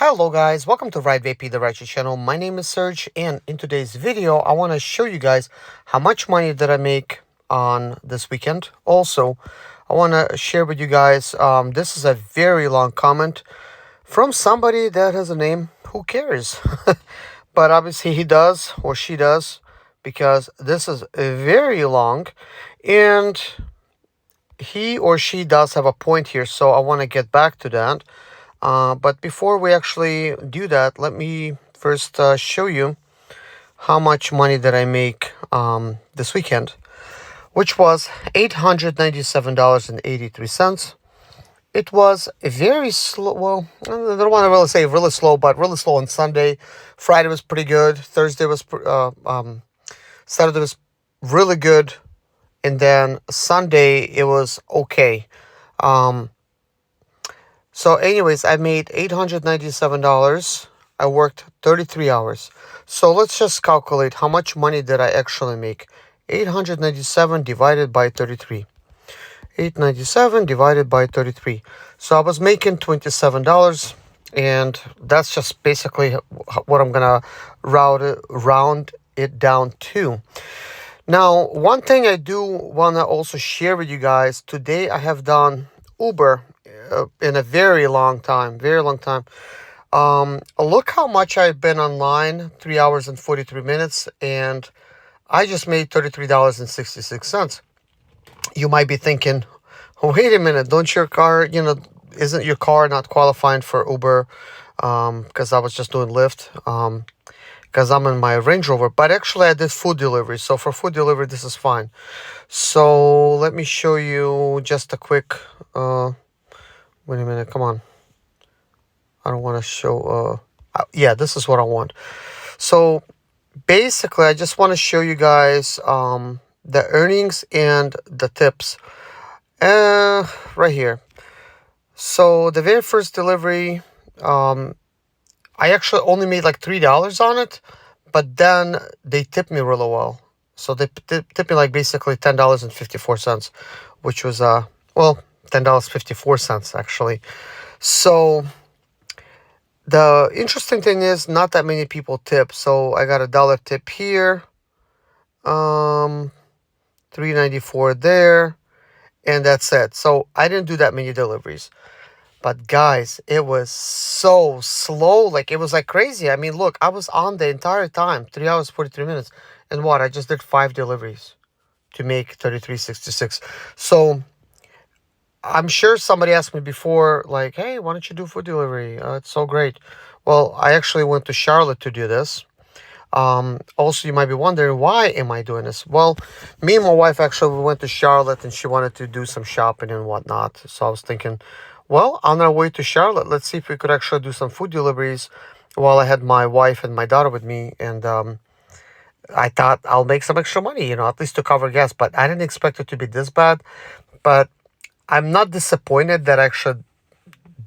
Hello guys, welcome to Ride VP the Rideshare channel. My name is Serge, and in today's video I want to show you guys how much money did I make on this weekend. Also, I want to share with you guys, this is a very long comment from somebody that has a name, who cares? But obviously he does, or she does, because this is very long, and he or she does have a point here, so I want to get back to that. But before we actually do that, let me first show you how much money did I make this weekend, which was $897.83. It was a very slow, well, I don't want to really say really slow, but really slow on Sunday. Friday was pretty good. Saturday was really good. And then Sunday, it was okay. So anyways, I made $897. I worked 33 hours. So let's just calculate how much money did I actually make. 897 divided by 33. 897 divided by 33. So I was making $27, and that's just basically what I'm gonna round it down to. Now, one thing I do want to also share with you guys, today I have done Uber in a very long time. Look how much I've been online, 3 hours and 43 minutes, and I just made $33.66. You might be thinking, wait a minute, don't your car, isn't your car not qualifying for Uber? Because I was just doing Lyft, because I'm in my Range Rover. But actually I did food delivery, so for food delivery this is fine. So let me show you just a quick, wait a minute, come on. I don't want to show, yeah, this is what I want. So basically, I just want to show you guys the earnings and the tips right here. So the very first delivery, I actually only made like $3 on it, but then they tipped me really well. So they tipped me like basically $10.54, which was, well, $10.54 actually. So the interesting thing is not that many people tip. So I got $1 tip here, $3.94 there, and that's it. So I didn't do that many deliveries. But guys, it was so slow. Like, it was like crazy. I mean, look, I was on the entire time, 3 hours, 43 minutes. And what? I just did 5 deliveries to make $33.66. So I'm sure somebody asked me before, like, hey, why don't you do food delivery? It's so great. Well, I actually went to Charlotte to do this. Also, you might be wondering, why am I doing this? Well, me and my wife actually went to Charlotte, and she wanted to do some shopping and whatnot. So I was thinking, well, on our way to Charlotte, let's see if we could actually do some food deliveries while I had my wife and my daughter with me. And I thought I'll make some extra money, at least to cover gas. But I didn't expect it to be this bad. But I'm not disappointed that I should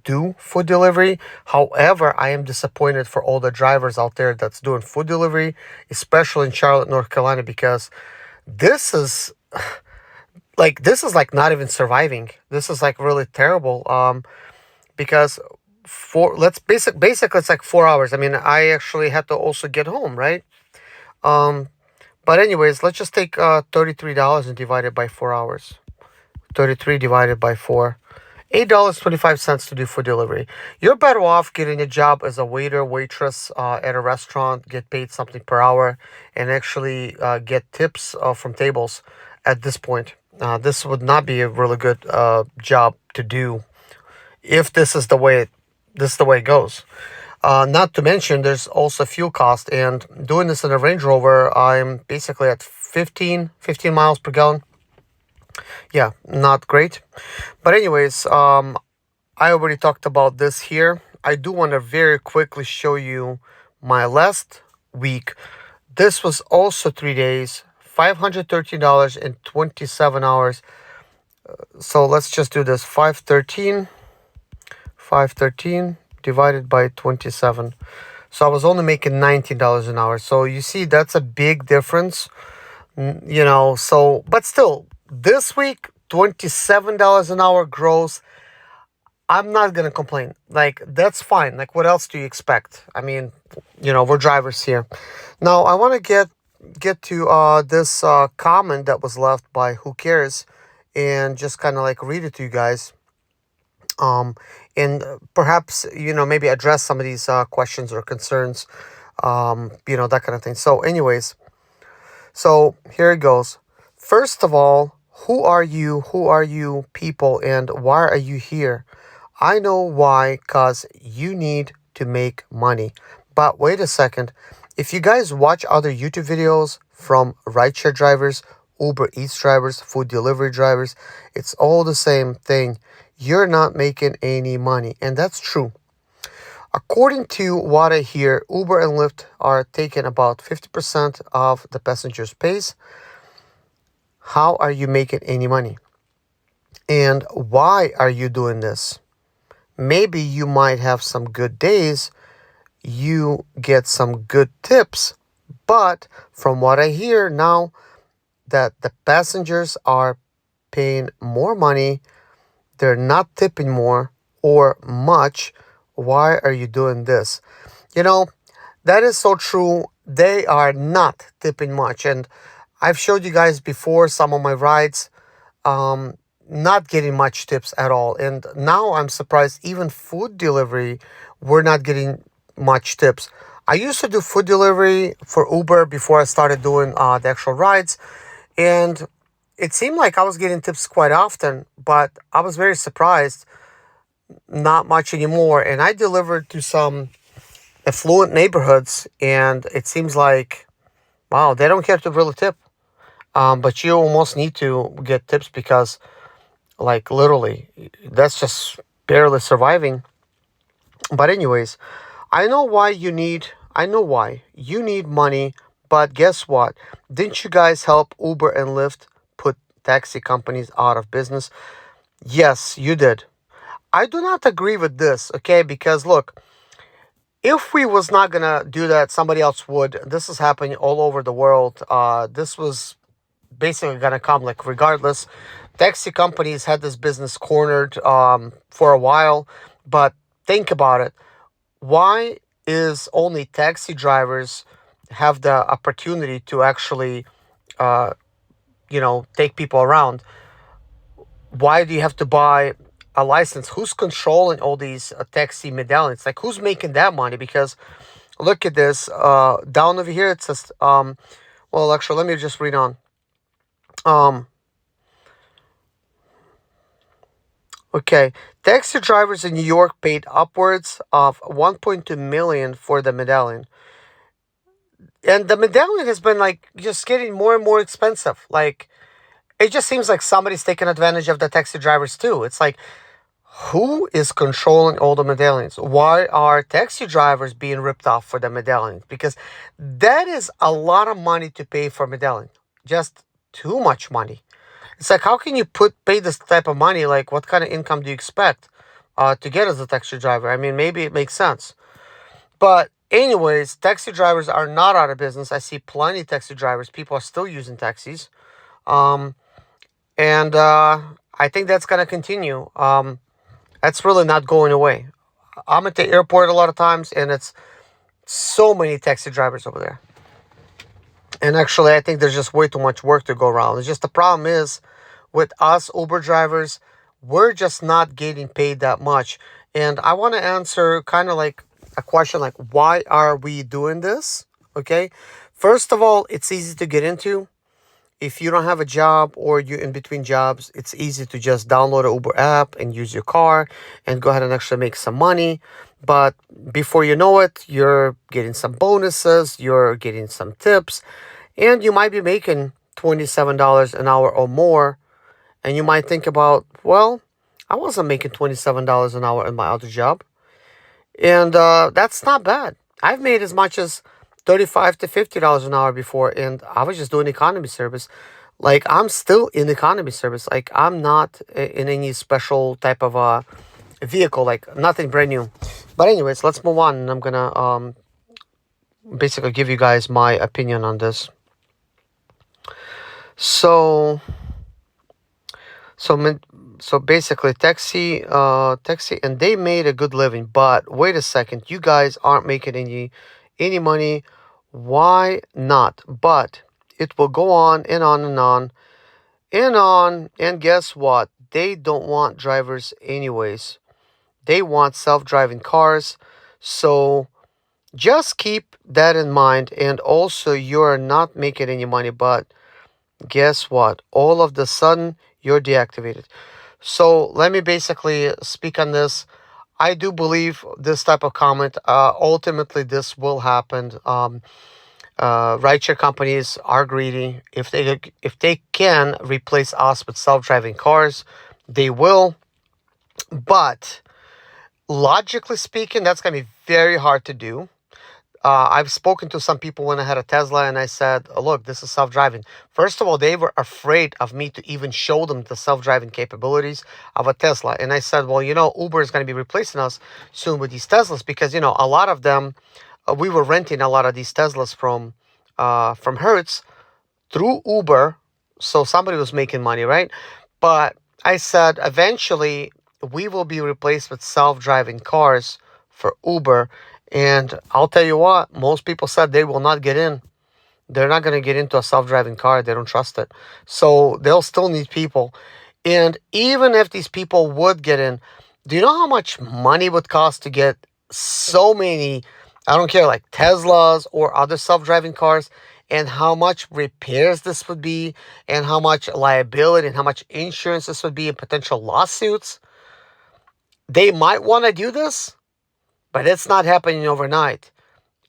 do food delivery. However, I am disappointed for all the drivers out there that's doing food delivery, especially in Charlotte, North Carolina, because this is like not even surviving. This is like really terrible. Because basically it's like 4 hours. I mean, I actually had to also get home, right? But anyways, let's just take $33 and divide it by 4 hours. 33 divided by 4. $8.25 to do food delivery. You're better off getting a job as a waiter, waitress at a restaurant, get paid something per hour, and actually get tips from tables at this point. This would not be a really good job to do if this is the way it goes. Not to mention, there's also fuel cost, and doing this in a Range Rover, I'm basically at 15 miles per gallon. Yeah, not great. But anyways, I already talked about this here. I do want to very quickly show you my last week. This was also 3 days, $513 and 27 hours. So let's just do this. 513 divided by 27. So I was only making $19 an hour. So you see, that's a big difference. So, but still, this week, $27 an hour gross. I'm not gonna complain. Like, that's fine. Like, what else do you expect? I mean, we're drivers here. Now, I want to get to this comment that was left by Who Cares, and just kind of like read it to you guys. And perhaps maybe address some of these questions or concerns. That kind of thing. So, anyways, so here it goes. First of all, who are you? Who are you people, and why are you here? I know why, cause you need to make money. But wait a second. If you guys watch other YouTube videos from rideshare drivers, Uber Eats drivers, food delivery drivers, it's all the same thing. You're not making any money. And that's true. According to what I hear, Uber and Lyft are taking about 50% of the passengers' pays. How are you making any money? And why are you doing this? Maybe you might have some good days, you get some good tips, but from what I hear now, that the passengers are paying more money, they're not tipping more or much. Why are you doing this? You know, that is so true. They are not tipping much. And I've showed you guys before some of my rides, um, not getting much tips at all. And now I'm surprised, even food delivery, we're not getting much tips. I used to do food delivery for Uber before I started doing the actual rides. And it seemed like I was getting tips quite often, but I was very surprised. Not much anymore. And I delivered to some affluent neighborhoods, and it seems like, wow, they don't care to really tip. But you almost need to get tips because, like, literally, that's just barely surviving. But anyways, I know why you need money. But guess what? Didn't you guys help Uber and Lyft put taxi companies out of business? Yes, you did. I do not agree with this, okay? Because look, if we was not gonna do that, somebody else would. This is happening all over the world. This was basically gonna come like regardless. Taxi companies had this business cornered for a while, but think about it. Why is only taxi drivers have the opportunity to actually, uh, take people around? Why do you have to buy a license? Who's controlling all these taxi medallions? Like, who's making that money? Because look at this. Down over here, it says, well, actually, let me just read on. Um, okay. Taxi drivers in New York paid upwards of 1.2 million for the medallion. And the medallion has been like just getting more and more expensive. Like, it just seems like somebody's taking advantage of the taxi drivers too. It's like, who is controlling all the medallions? Why are taxi drivers being ripped off for the medallions? Because that is a lot of money to pay for medallion. Just too much money. It's like, how can you pay this type of money? Like, what kind of income do you expect to get as a taxi driver? I mean, maybe it makes sense. But anyways, taxi drivers are not out of business. I see plenty of taxi drivers. People are still using taxis. Um, and I think that's going to continue. That's really not going away. I'm at the airport a lot of times, and it's so many taxi drivers over there. And actually, I think there's just way too much work to go around. It's just the problem is with us Uber drivers, we're just not getting paid that much. And I want to answer kind of like a question like, why are we doing this? Okay. First of all, it's easy to get into. If you don't have a job or you're in between jobs, it's easy to just download an Uber app and use your car and go ahead and actually make some money. But before you know it, you're getting some bonuses, you're getting some tips, and you might be making $27 an hour or more. And you might think about, well, I wasn't making $27 an hour in my other job. And that's not bad. I've made as much as $35 to $50 an hour before, and I was just doing economy service. Like, I'm still in economy service. Like, I'm not in any special type of vehicle, like nothing brand new. But anyways, let's move on, and I'm gonna basically give you guys my opinion on this. So, So basically, taxi, and they made a good living. But wait a second, you guys aren't making any money. Why not? But it will go on and on and on and on. And guess what? They don't want drivers anyways. They want self-driving cars. So just keep that in mind. And also, you're not making any money. But guess what? All of the sudden, you're deactivated. So let me basically speak on this. I do believe this type of comment. Ultimately, this will happen. Rideshare companies are greedy. If they can replace us with self-driving cars, they will. But logically speaking, that's going to be very hard to do. I've spoken to some people when I had a Tesla, and I said, look, this is self-driving. First of all, they were afraid of me to even show them the self-driving capabilities of a Tesla. And I said, well, Uber is going to be replacing us soon with these Teslas because, a lot of them, we were renting a lot of these Teslas from Hertz through Uber. So somebody was making money, right? But I said, eventually, we will be replaced with self-driving cars for Uber. And I'll tell you what, most people said they will not get in. They're not going to get into a self-driving car. They don't trust it. So they'll still need people. And even if these people would get in, do you know how much money would cost to get so many, I don't care, like Teslas or other self-driving cars, and how much repairs this would be, and how much liability and how much insurance this would be, and potential lawsuits? They might want to do this, but it's not happening overnight.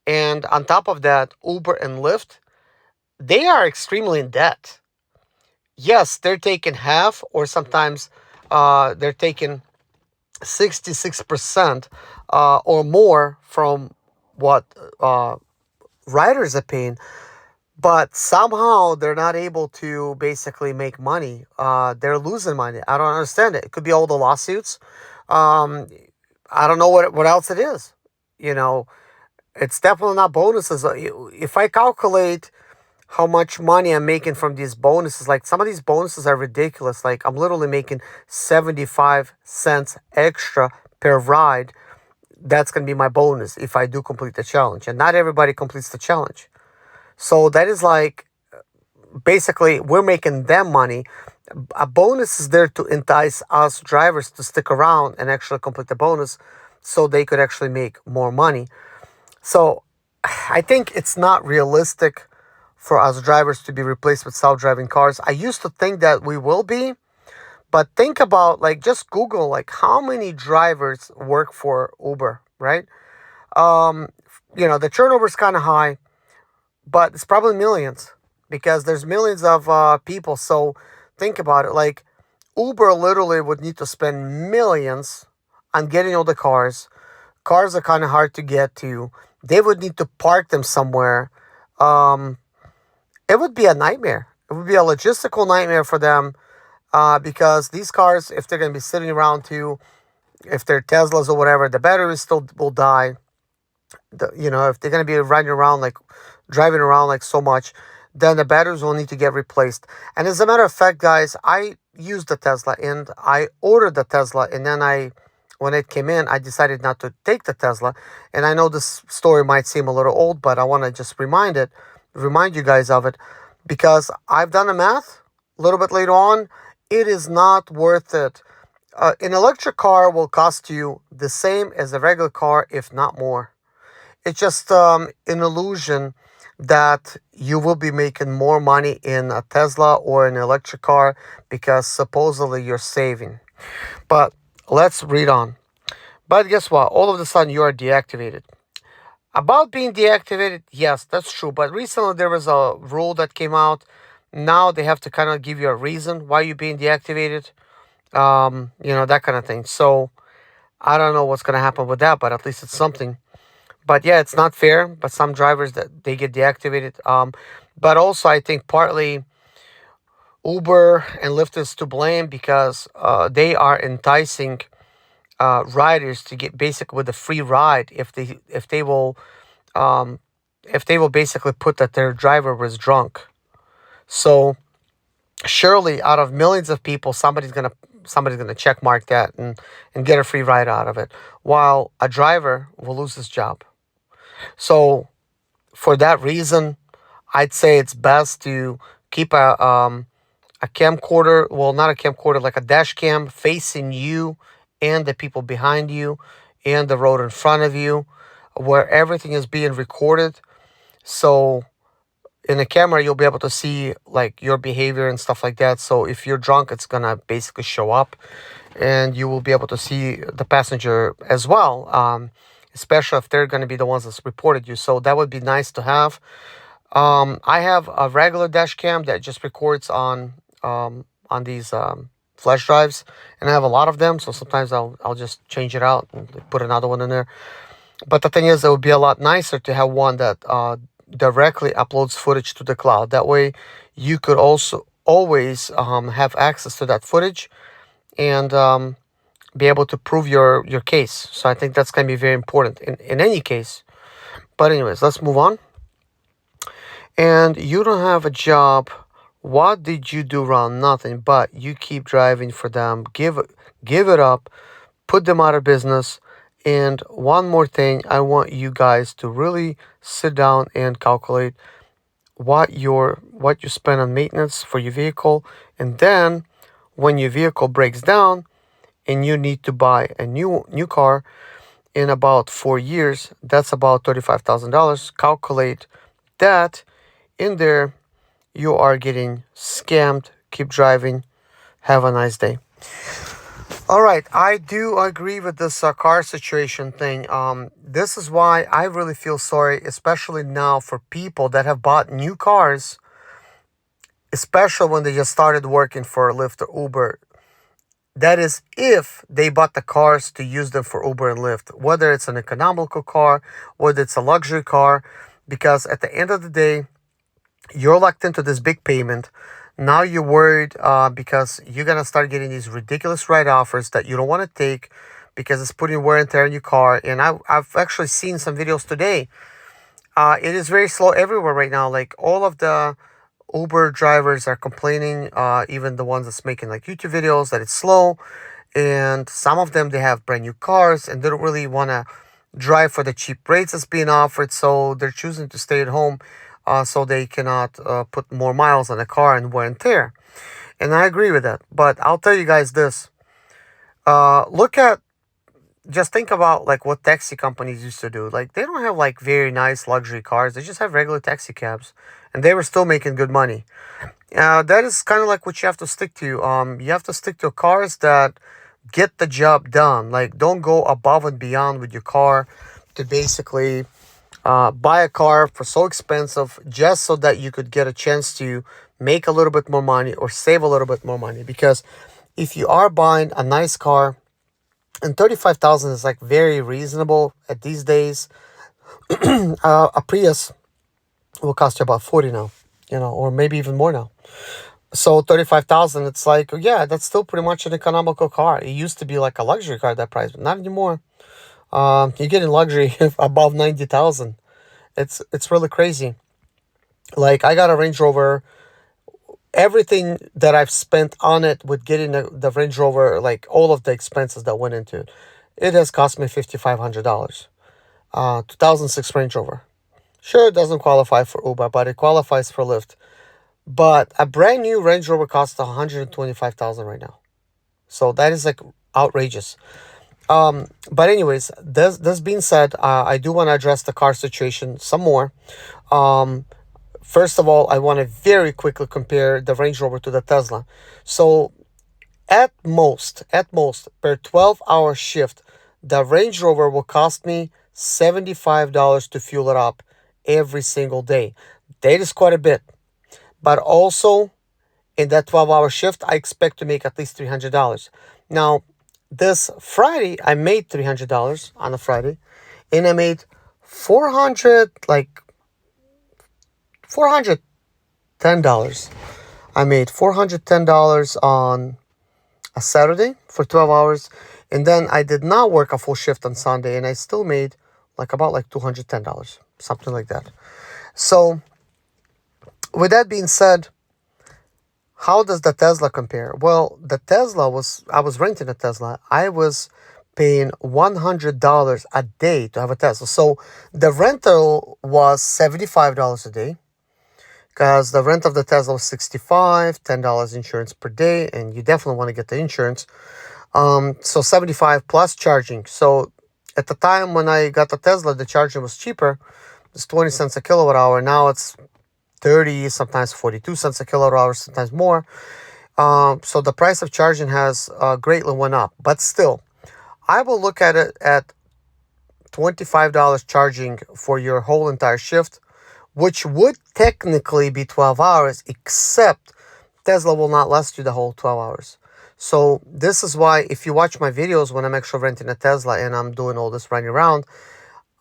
And on top of that, Uber and Lyft, they are extremely in debt. Yes, they're taking half, or sometimes they're taking 66% or more from what riders are paying, but somehow they're not able to basically make money. They're losing money. I don't understand it. It could be all the lawsuits. Um, I don't know what else it is. You know, it's definitely not bonuses. If I calculate how much money I'm making from these bonuses, like some of these bonuses are ridiculous. Like I'm literally making 75 cents extra per ride. That's going to be my bonus if I do complete the challenge. And not everybody completes the challenge. So that is like basically we're making them money. A bonus is there to entice us drivers to stick around and actually complete the bonus so they could actually make more money. So I think it's not realistic for us drivers to be replaced with self-driving cars. I used to think that we will be, but think about, like, just Google like how many drivers work for Uber, right? Um, the turnover is kind of high, but it's probably millions because there's millions of people. So think about it. Like Uber literally would need to spend millions on getting all the cars. Cars are kind of hard to get to. They would need to park them somewhere. Um, it would be a nightmare. It would be a logistical nightmare for them because these cars, if they're going to be sitting around too, if they're Teslas or whatever, the batteries still will die. If they're going to be driving around like so much, then the batteries will need to get replaced. And as a matter of fact, guys, I used the Tesla and I ordered the Tesla, and then when it came in, I decided not to take the Tesla. And I know this story might seem a little old, but I want to just remind you guys of it, because I've done the math a little bit later on. It is not worth it. An electric car will cost you the same as a regular car, if not more. It's just an illusion that you will be making more money in a Tesla or an electric car because supposedly you're saving. But let's read on. But guess what? All of a sudden you are deactivated. About being deactivated, yes, that's true. But recently there was a rule that came out. Now they have to kind of give you a reason why you're being deactivated. That kind of thing. So I don't know what's going to happen with that, but at least it's something. But yeah, it's not fair. But some drivers, that they get deactivated. But also I think partly Uber and Lyft is to blame because they are enticing riders to get basic with a free ride if they will basically put that their driver was drunk. So surely out of millions of people, somebody's gonna somebody's going to check mark that and get a free ride out of it, while a driver will lose his job. So for that reason, I'd say it's best to keep a camcorder, well, not a camcorder, like a dash cam facing you and the people behind you and the road in front of you, where everything is being recorded. So in the camera, you'll be able to see like your behavior and stuff like that. So if you're drunk, it's gonna basically show up, and you will be able to see the passenger as well, especially if they're gonna be the ones that's reported you. So that would be nice to have. I have a regular dash cam that just records on these flash drives, and I have a lot of them. So sometimes I'll just change it out and put another one in there. But the thing is, it would be a lot nicer to have one that directly uploads footage to the cloud. That way, you could also always have access to that footage and be able to prove your case. So I think that's going to be very important in any case. But anyways, let's move on. And you don't have a job. What did you do wrong? Nothing, but you keep driving for them. Give it up. Put them out of business. And one more thing, I want you guys to really sit down and calculate what you spend on maintenance for your vehicle, and then when your vehicle breaks down and you need to buy a new car in about 4 years, that's about $35,000. Calculate that in there. You are getting scammed. Keep driving. Have a nice day. All right, I do agree with this car situation thing. This is why I really feel sorry, especially now for people that have bought new cars, especially when they just started working for Lyft or Uber. That is, if they bought the cars to use them for Uber and Lyft, whether it's an economical car, whether it's a luxury car, because at the end of the day, you're locked into this big payment. Now you're worried because you're going to start getting these ridiculous ride offers that you don't want to take because it's putting wear and tear in your car. And I've actually seen some videos today. It is very slow everywhere right now. Like all of the Uber drivers are complaining, even the ones that's making like YouTube videos, that it's slow. And some of them, they have brand new cars and they don't really want to drive for the cheap rates that's being offered. So they're choosing to stay at home. So they cannot put more miles on the car and wear and tear. And I agree with that. But I'll tell you guys this. Just think about like what taxi companies used to do. Like they don't have like very nice luxury cars. They just have regular taxi cabs. And they were still making good money. That is kind of like what you have to stick to. You have to stick to cars that get the job done. Like don't go above and beyond with your car to basically buy a car for so expensive just so that you could get a chance to make a little bit more money or save a little bit more money. Because if you are buying a nice car, and 35,000 is like very reasonable at these days, a Prius will cost you about 40 now, or maybe even more now. So 35,000, it's like, yeah, that's still pretty much an economical car. It used to be like a luxury car at that price, but not anymore. You're getting luxury above 90,000. It's really crazy. Like I got a Range Rover. Everything that I've spent on it with getting the Range Rover, like all of the expenses that went into it, it has cost me $5,500. 2006 Range Rover. Sure, it doesn't qualify for Uber, but it qualifies for Lyft. But a brand new Range Rover costs $125,000 right now. So that is like outrageous. But anyways, this being said, I do want to address the car situation some more. First of all, I want to very quickly compare the Range Rover to the Tesla. So at most, per 12-hour shift, the Range Rover will cost me $75 to fuel it up every single day. That is quite a bit. But also, in that 12-hour shift, I expect to make at least $300. Now, this Friday, I made $300 on a Friday, and I made $410. I made $410 on a Saturday for 12 hours, and then I did not work a full shift on Sunday, and I still made about $210, something like that. So, with that being said, How does the Tesla compare? Well, I was renting a Tesla. I was paying $100 a day to have a Tesla. So the rental was $75 a day because the rent of the Tesla was 65, $10 insurance per day, and you definitely want to get the insurance. So 75 plus charging. So at the time when I got the Tesla, the charging was cheaper. It's 20 cents a kilowatt hour. Now it's 30, sometimes 42 cents a kilowatt hour, sometimes more. So the price of charging has greatly went up. But still, I will look at it at $25 charging for your whole entire shift, which would technically be 12 hours, except Tesla will not last you the whole 12 hours. So this is why if you watch my videos when I'm actually renting a Tesla and I'm doing all this running around,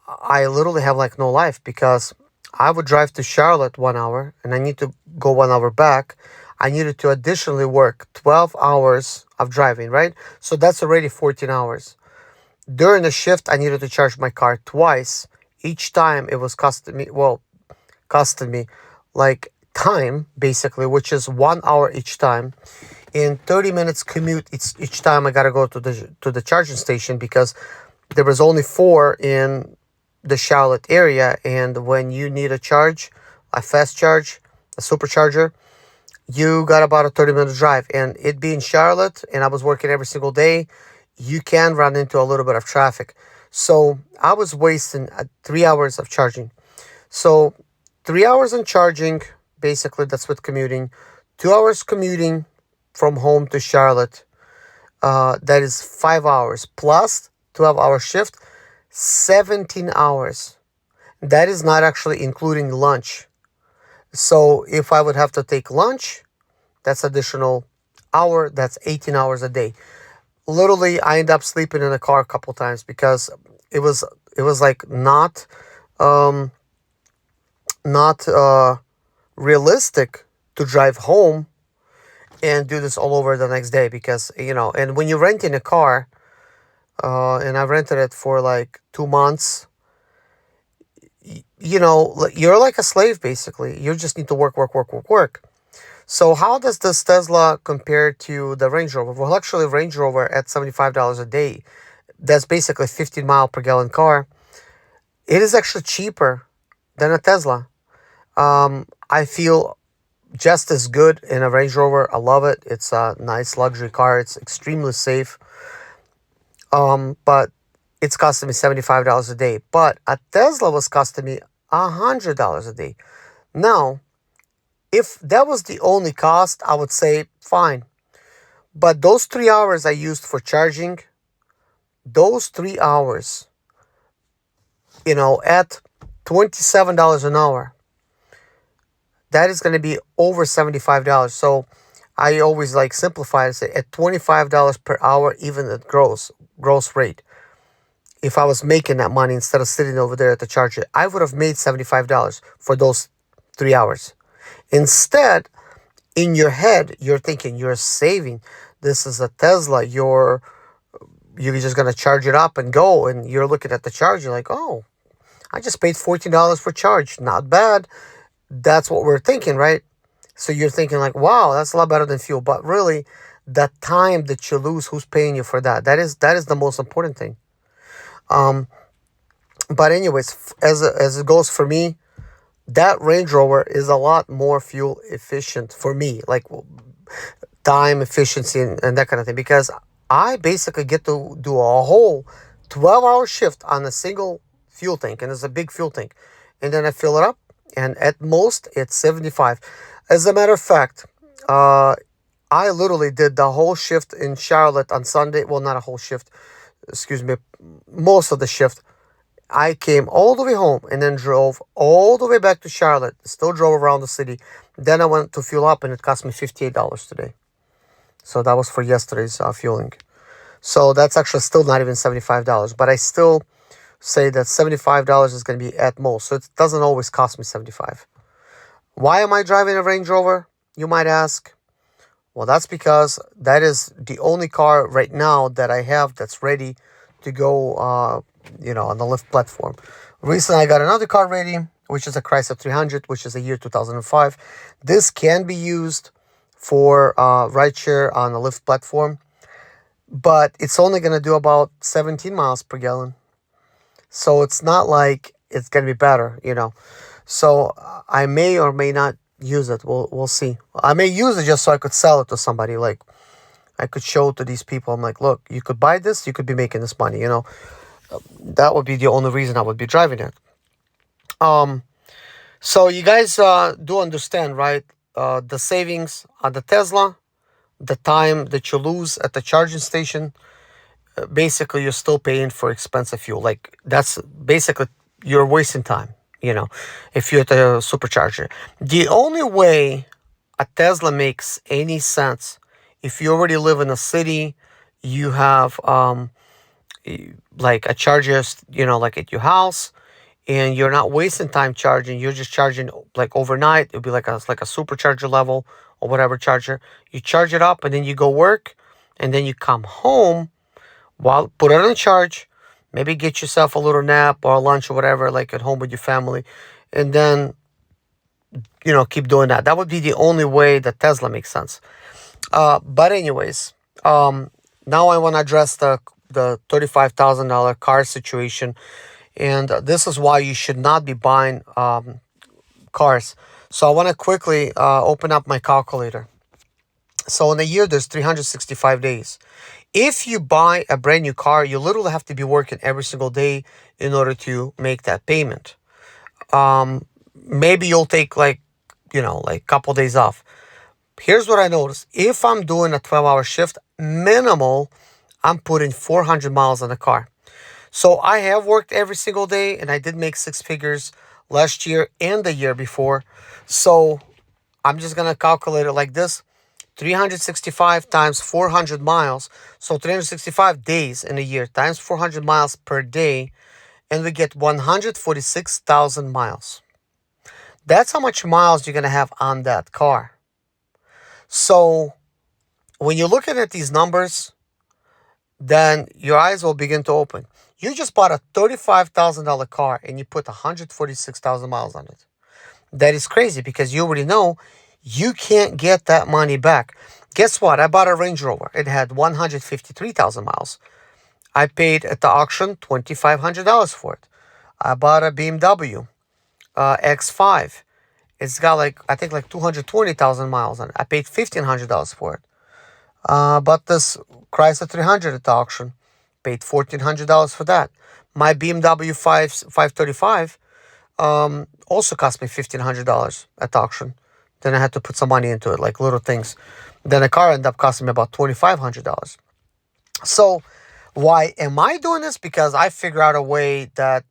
I literally have like no life because I would drive to Charlotte 1 hour and I need to go 1 hour back. I needed to additionally work 12 hours of driving, right? So that's already 14 hours. During the shift, I needed to charge my car twice. Each time it was costing me like time basically, which is 1 hour each time. In 30 minutes commute, it's each time I gotta go to the charging station because there was only 4 in the Charlotte area, and when you need a charge, a fast charge, a supercharger, you got about a 30-minute drive. And it being Charlotte, and I was working every single day, you can run into a little bit of traffic. So I was wasting 3 hours of charging. So 3 hours on charging, basically that's with commuting. 2 hours commuting from home to Charlotte. That is 5 hours plus 12-hour shift, 17 hours. That is not actually including lunch. So if I would have to take lunch, that's additional hour. That's 18 hours a day. Literally, I end up sleeping in the car a couple times because it was like um, not realistic to drive home and do this all over the next day because and when you're renting a car, and I rented it for like 2 months. You're like a slave basically. You just need to work, work, work, work, work. So how does this Tesla compare to the Range Rover? Well, actually, Range Rover at $75 a day, that's basically a 15 mile per gallon car. It is actually cheaper than a Tesla. I feel just as good in a Range Rover. I love it. It's a nice luxury car. It's extremely safe. But it's costing me $75 a day. But a Tesla was costing me $100 a day. Now, if that was the only cost, I would say fine. But those 3 hours I used for charging, those 3 hours, at $27 an hour, that is going to be over $75. So I always like simplify and say at $25 per hour, even at gross rate. If I was making that money instead of sitting over there at the charger, I would have made $75 for those 3 hours. Instead, in your head, you're thinking you're saving. This is a Tesla. You're just gonna charge it up and go, and you're looking at the charger like, oh, I just paid $14 for charge. Not bad. That's what we're thinking, right? So you're thinking like, wow, that's a lot better than fuel. But really, the time that you lose, who's paying you for that? That is the most important thing. But anyways, as it goes for me, that Range Rover is a lot more fuel efficient for me, like time efficiency and that kind of thing, because I basically get to do a whole 12-hour shift on a single fuel tank, and it's a big fuel tank, and then I fill it up, and at most it's 75. As a matter of fact, I literally did the whole shift in Charlotte on Sunday. Well, not a whole shift, excuse me, most of the shift. I came all the way home and then drove all the way back to Charlotte. Still drove around the city. Then I went to fuel up and it cost me $58 today. So that was for yesterday's fueling. So that's actually still not even $75. But I still say that $75 is going to be at most. So it doesn't always cost me $75. Why am I driving a Range Rover, you might ask? Well, that's because that is the only car right now that I have that's ready to go, on the Lyft platform. Recently, I got another car ready, which is a Chrysler 300, which is a year 2005. This can be used for rideshare on the Lyft platform, but it's only going to do about 17 miles per gallon. So it's not like it's going to be better, you know. So I may or may not use it. We'll see. I may use it just so I could sell it to somebody. Like, I could show to these people. I'm like, look, you could buy this. You could be making this money, you know. That would be the only reason I would be driving it. So you guys do understand, right? The savings on the Tesla, the time that you lose at the charging station, basically you're still paying for expensive fuel. Like, that's basically, you're wasting time, you know, if you're at the supercharger. The only way a Tesla makes any sense, if you already live in a city, you have like a charger, you know, like at your house, and you're not wasting time charging. You're just charging like overnight. It'll be like a supercharger level or whatever charger. You charge it up and then you go work, and then you come home, while put it on charge, maybe get yourself a little nap or lunch or whatever, like at home with your family, and then, you know, keep doing that. That would be the only way that Tesla makes sense. But anyways, now I want to address the $35,000 car situation, and this is why you should not be buying cars. So I want to quickly open up my calculator. So in a year, there's 365 days. If you buy a brand new car, you literally have to be working every single day in order to make that payment. Maybe you'll take like a couple days off. Here's what I noticed. If I'm doing a 12-hour shift, minimal, I'm putting 400 miles on the car. So I have worked every single day, and I did make six figures last year and the year before. So I'm just going to calculate it like this. 365 times 400 miles. So 365 days in a year times 400 miles per day. And we get 146,000 miles. That's how much miles you're going to have on that car. So when you're looking at these numbers, then your eyes will begin to open. You just bought a $35,000 car and you put 146,000 miles on it. That is crazy, because you already know you can't get that money back. Guess what? I bought a Range Rover. It had 153,000 miles. I paid at the auction $2,500 for it. I bought a BMW X5. It's got I think 220,000 miles on it. I paid $1,500 for it. Bought this Chrysler 300 at the auction. Paid $1,400 for that. My BMW 535 also cost me $1,500 at the auction. Then I had to put some money into it, like little things. Then the car ended up costing me about $2,500. So why am I doing this? Because I figure out a way to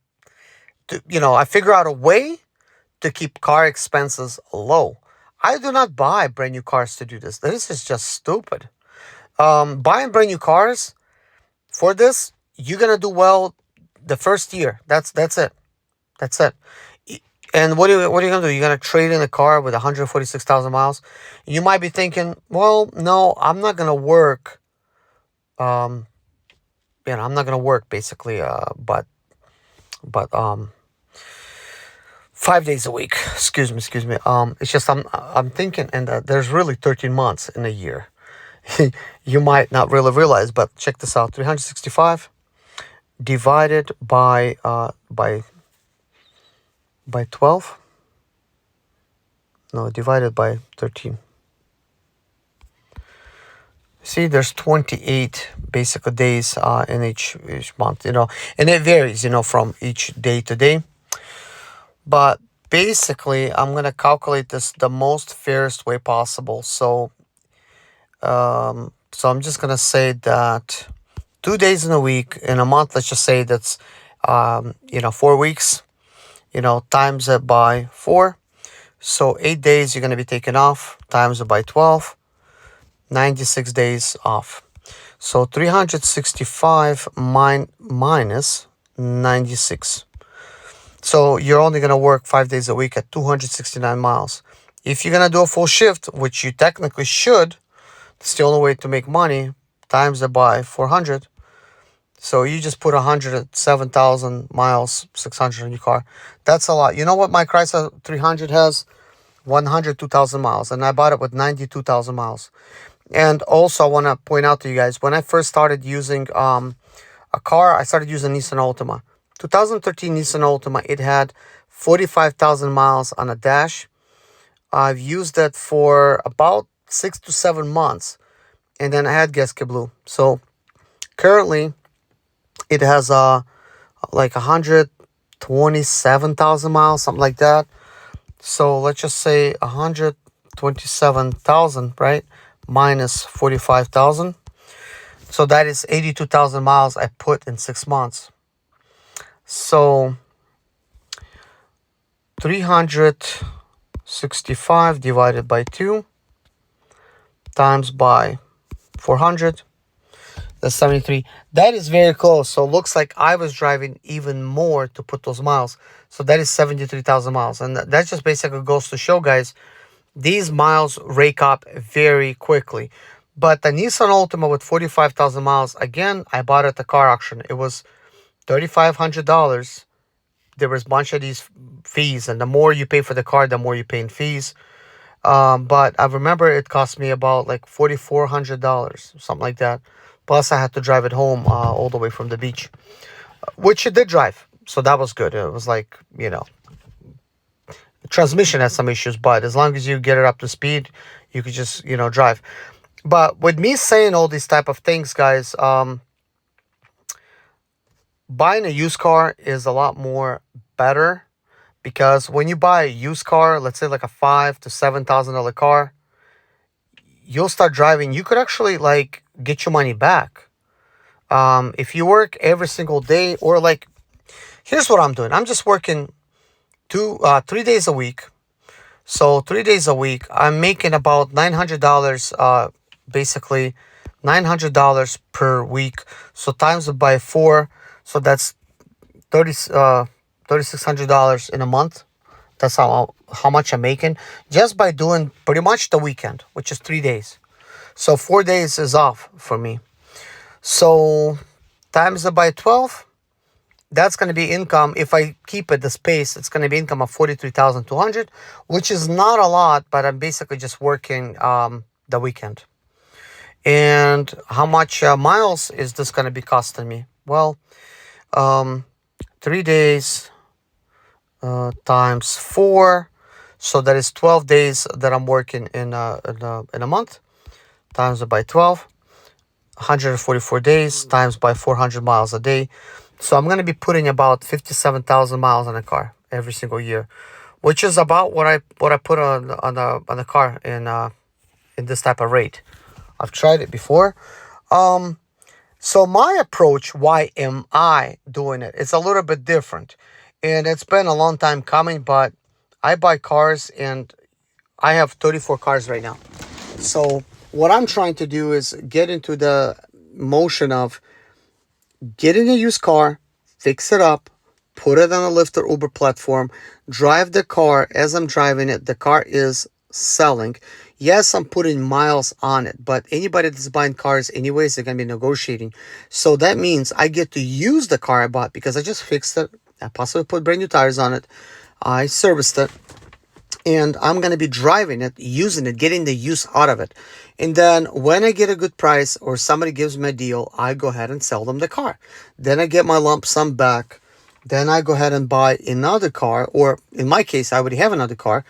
keep car expenses low. I do not buy brand new cars to do this. This is just stupid. Buying brand new cars for this, you're gonna do well the first year. That's it. That's it. And what are you gonna do? You're gonna trade in a car with 146,000 miles. You might be thinking, well, no, I'm not gonna work. I'm not gonna work basically. But 5 days a week. Excuse me. It's just I'm thinking, and there's really 13 months in a year. You might not really realize, but check this out: 365 divided by 12. No, divided by 13. See, there's 28 basic days in each month, and it varies, from each day to day. But basically, I'm gonna calculate this the most fairest way possible. So I'm just gonna say that 2 days in a week in a month. Let's just say that's 4 weeks. Times it by 4. So 8 days you're gonna be taken off. Times it by 12. 96 days off. So 365 minus 96. So you're only going to work 5 days a week at 269 miles. If you're going to do a full shift, which you technically should, it's the only way to make money, times it by 400. So you just put 107,000 miles, 600 in your car. That's a lot. You know what my Chrysler 300 has? 102,000 miles, and I bought it with 92,000 miles. And also, I want to point out to you guys, when I first started using a car, I started using Nissan Altima. 2013 Nissan Altima, it had 45,000 miles on a dash. I've used it for about 6 to 7 months, and then I had Gasket Blue. So currently, it has like 127,000 miles, something like that. So let's just say 127,000, right? Minus 45,000. So that is 82,000 miles I put in 6 months. So 365 divided by 2 times by 400. That's 73. That is very close. So it looks like I was driving even more to put those miles. So that is 73,000 miles. And that just basically goes to show, guys, these miles rake up very quickly. But the Nissan Altima with 45,000 miles, again, I bought it at the car auction. It was $3,500. There was a bunch of these fees, and the more you pay for the car, the more you pay in fees. But I remember it cost me about like $4,400, something like that. Plus, I had to drive it home all the way from the beach, which it did drive. So that was good. It was like, the transmission had some issues, but as long as you get it up to speed, you could just, drive. But with me saying all these type of things, guys, buying a used car is a lot more better, because when you buy a used car, let's say like a $5,000 to $7,000 car, you'll start driving. You could actually like get your money back. If you work every single day, or like, here's what I'm doing. I'm just working 3 days a week. So 3 days a week, I'm making about $900, basically $900 per week. So times it by 4, so that's $3,600 in a month. That's how much I'm making just by doing pretty much the weekend, which is 3 days. So 4 days is off for me. So times it by 12, that's going to be income. If I keep it the space, it's going to be income of 43,200, which is not a lot, but I'm basically just working the weekend. And how much miles is this going to be costing me? Well, 3 days times 4, so that is 12 days that I'm working in a month. Times it by 12, 144 days times by 400 miles a day. So I'm going to be putting about 57,000 miles on a car every single year, which is about what I put on the car in this type of rate. I've tried it before. So my approach, why am I doing it? It's a little bit different, and it's been a long time coming. But I buy cars, and I have 34 cars right now. So what I'm trying to do is get into the motion of getting a used car, fix it up, put it on a Lyft or Uber platform, drive the car. As I'm driving it, the car is selling. Yes, I'm putting miles on it, but anybody that's buying cars anyways, they're going to be negotiating. So that means I get to use the car I bought because I just fixed it. I possibly put brand new tires on it. I serviced it. And I'm going to be driving it, using it, getting the use out of it. And then when I get a good price or somebody gives me a deal, I go ahead and sell them the car. Then I get my lump sum back. Then I go ahead and buy another car, or in my case, I already have another car.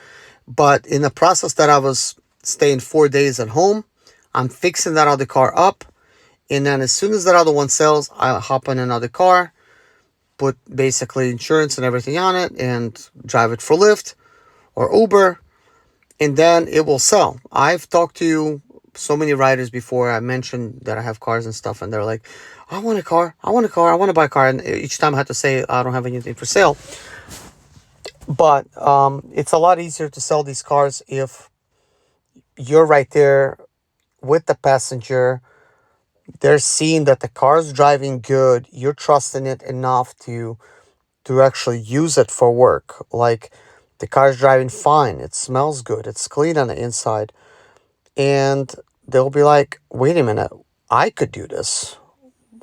But in the process that I was staying 4 days at home, I'm fixing that other car up. And then as soon as that other one sells, I hop in another car, put basically insurance and everything on it, and drive it for Lyft or Uber, and then it will sell. I've talked to so many riders before. I mentioned that I have cars and stuff, and they're like, I want a car, I want to buy a car. And each time I had to say, I don't have anything for sale. But it's a lot easier to sell these cars if you're right there with the passenger. They're seeing that the car's driving good. You're trusting it enough to actually use it for work. Like, the car's driving fine. It smells good. It's clean on the inside. And they'll be like, wait a minute, I could do this.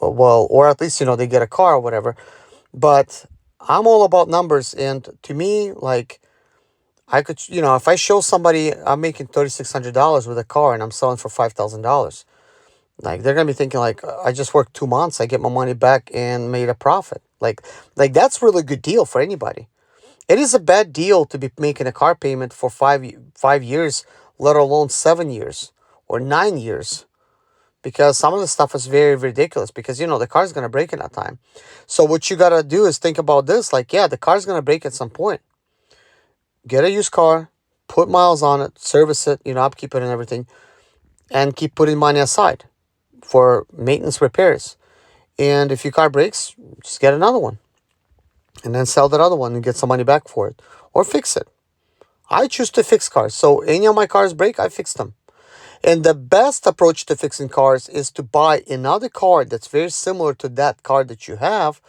Well, or at least, they get a car or whatever. But I'm all about numbers. And to me, like, I could, you know, if I show somebody I'm making $3,600 with a car and I'm selling for $5,000, like they're gonna be thinking like, I just worked 2 months, I get my money back and made a profit. Like that's really good deal for anybody. It is a bad deal to be making a car payment for 5 years, let alone 7 years or 9 years, because some of the stuff is very ridiculous. Because you know the car's gonna break in that time. So what you gotta do is think about this. Like, yeah, the car's gonna break at some point. Get a used car, put miles on it, service it, you know, upkeep it and everything, and keep putting money aside for maintenance repairs. And if your car breaks, just get another one and then sell that other one and get some money back for it or fix it. I choose to fix cars. So any of my cars break, I fix them. And the best approach to fixing cars is to buy another car that's very similar to that car that you have.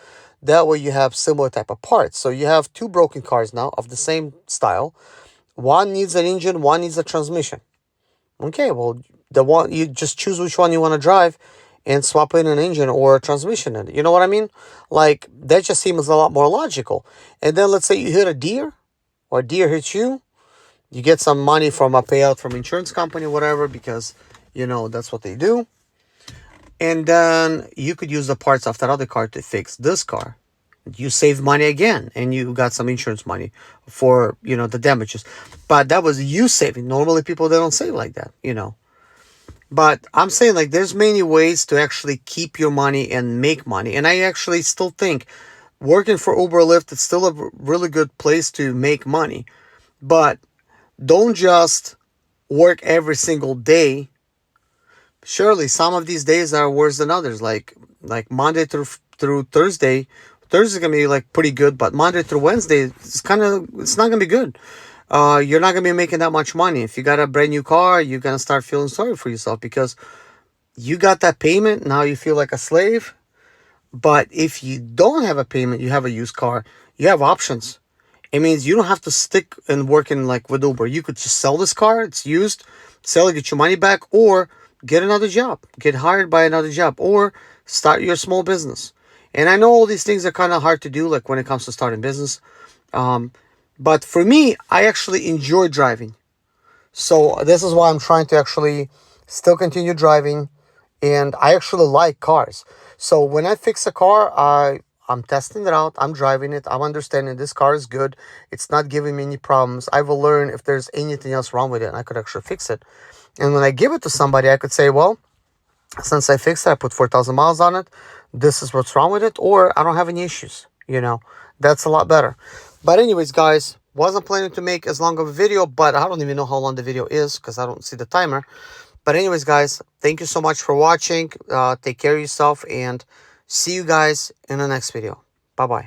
That way you have similar type of parts. So you have two broken cars now of the same style. One needs an engine, one needs a transmission. Okay, well, the one you just choose which one you want to drive and swap in an engine or a transmission in it. You know what I mean? Like that just seems a lot more logical. And then let's say you hit a deer or a deer hits you, you get some money from a payout from insurance company, whatever, because you know that's what they do. And then you could use the parts of that other car to fix this car. You save money again, and you got some insurance money for, you know, the damages. But that was you saving. Normally people, they don't save like that, you know. But I'm saying like there's many ways to actually keep your money and make money. And I actually still think working for Uber or Lyft, it's still a really good place to make money. But don't just work every single day. Surely some of these days are worse than others. Like Monday through Thursday. Thursday's gonna be like pretty good, but Monday through Wednesday it's not gonna be good. You're not gonna be making that much money. If you got a brand new car, you're gonna start feeling sorry for yourself because you got that payment. Now you feel like a slave. But if you don't have a payment, you have a used car, you have options. It means you don't have to stick and work in like with Uber. You could just sell this car, it's used, sell it, get your money back, or get another job, get hired by another job, or start your small business. And I know all these things are kind of hard to do, like when it comes to starting business. Um, but for me, I actually enjoy driving. So this is why I'm trying to actually still continue driving, and I actually like cars. So when I fix a car, I'm testing it out. I'm driving it. I'm understanding this car is good. It's not giving me any problems. I will learn if there's anything else wrong with it, and I could actually fix it. And when I give it to somebody, I could say, well, since I fixed it, I put 4,000 miles on it. This is what's wrong with it, or I don't have any issues. You know, that's a lot better. But anyways, guys, wasn't planning to make as long of a video, but I don't even know how long the video is because I don't see the timer. But anyways, guys, thank you so much for watching. Take care of yourself and see you guys in the next video. Bye-bye.